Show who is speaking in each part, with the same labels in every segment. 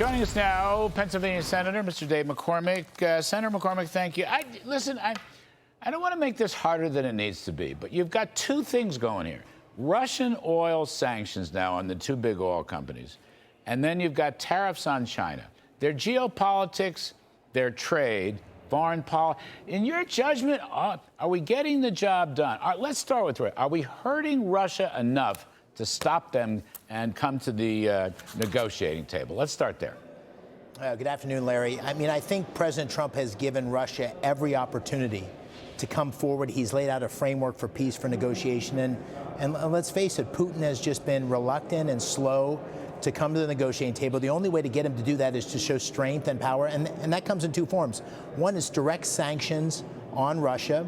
Speaker 1: Joining us now, Pennsylvania Senator Mr. Dave McCormick. Senator McCormick, thank you. I don't want to make this harder than it needs to be, but you've got two things going here. Russian oil sanctions now on the two big oil companies, and then you've got tariffs on China. Their geopolitics, their trade, foreign policy. In your judgment, are we getting the job done? Let's start with, are we hurting Russia enough to stop them and come to the negotiating table? Let's start there.
Speaker 2: Good afternoon, Larry. I think President Trump has given Russia every opportunity to come forward. He's laid out a framework for peace, for negotiation. And let's face it, Putin has just been reluctant and slow to come to the negotiating table. The only way to get him to do that is to show strength and power. And that comes in two forms. One is direct sanctions on Russia,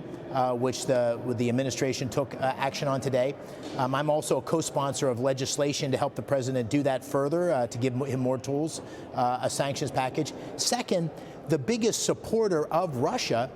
Speaker 2: which the administration took action on today. I'm also a co-sponsor of legislation to help the president do that further, to give him more tools, a sanctions package. Second, the biggest supporter of Russia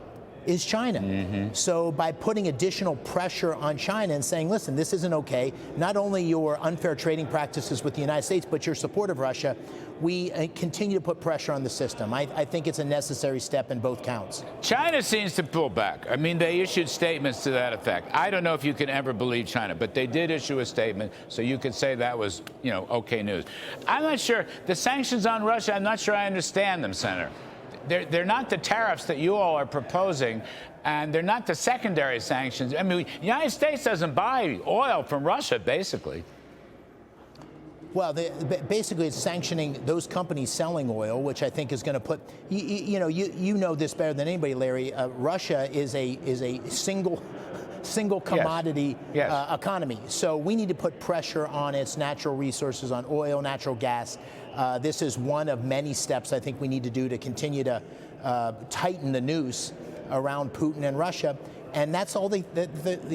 Speaker 2: is China. So by putting additional pressure on China and saying, listen, this isn't okay, not only your unfair trading practices with the United States, but your support of Russia, we continue to put pressure on the system. I think it's a necessary step in both counts.
Speaker 1: China seems to pull back. They issued statements to that effect. I don't know if you can ever believe China, but they did issue a statement, so you could say that was, okay news. I'm not sure. The sanctions on Russia, I'm not sure I understand them, Senator. They're not the tariffs that you all are proposing, and they're not the secondary sanctions. The United States doesn't buy oil from Russia, basically.
Speaker 2: Well, basically, it's sanctioning those companies selling oil, which I think is going to put, you know this better than anybody, Larry. Russia is a single commodity economy. So we need to put pressure on its natural resources, on oil, natural gas. This is one of many steps I think we need to do to continue to tighten the noose around Putin and Russia. And that's all the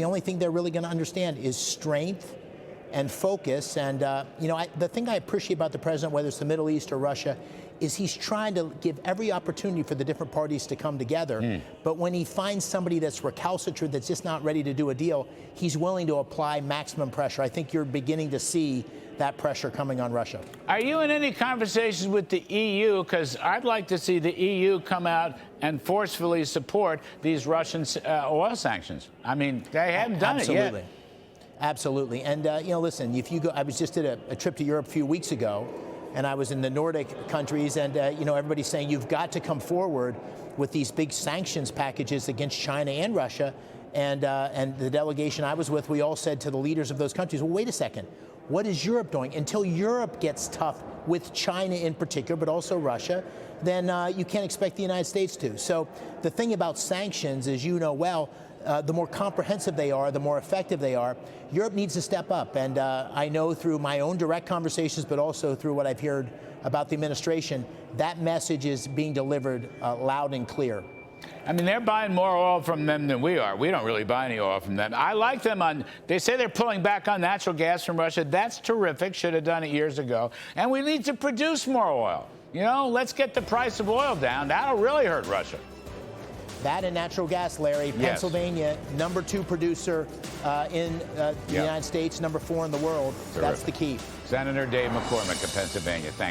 Speaker 2: only thing they're really going to understand is strength and focus. And, the thing I appreciate about the president, whether it's the Middle East or Russia, is he's trying to give every opportunity for the different parties to come together. But when he finds somebody that's recalcitrant, that's just not ready to do a deal, he's willing to apply maximum pressure. I think you're beginning to see that pressure coming on Russia.
Speaker 1: Are you in any conversations with the EU? Because I'd like to see the EU come out and forcefully support these Russian oil sanctions. They haven't done it yet.
Speaker 2: Absolutely. And, listen, if you go, I was just at a trip to Europe a few weeks ago, and I was in the Nordic countries, and, everybody's saying you've got to come forward with these big sanctions packages against China and Russia. And the delegation I was with, we all said to the leaders of those countries, well, wait a second. What is Europe doing? Until Europe gets tough with China in particular, but also Russia, then you can't expect the United States to. So the thing about sanctions, as you know well, the more comprehensive they are, the more effective they are. Europe needs to step up. And I know through my own direct conversations, but also through what I've heard about the administration, that message is being delivered loud and clear.
Speaker 1: They're buying more oil from them than we are. We don't really buy any oil from them. I like them they say they're pulling back on natural gas from Russia. That's terrific. Should have done it years ago. And we need to produce more oil. Let's get the price of oil down. That'll really hurt Russia.
Speaker 2: That and natural gas, Larry.
Speaker 1: Yes.
Speaker 2: Pennsylvania, #2 producer in the United States, #4 in the world. Terrific. That's the key.
Speaker 1: Senator Dave McCormick of Pennsylvania. Thank you.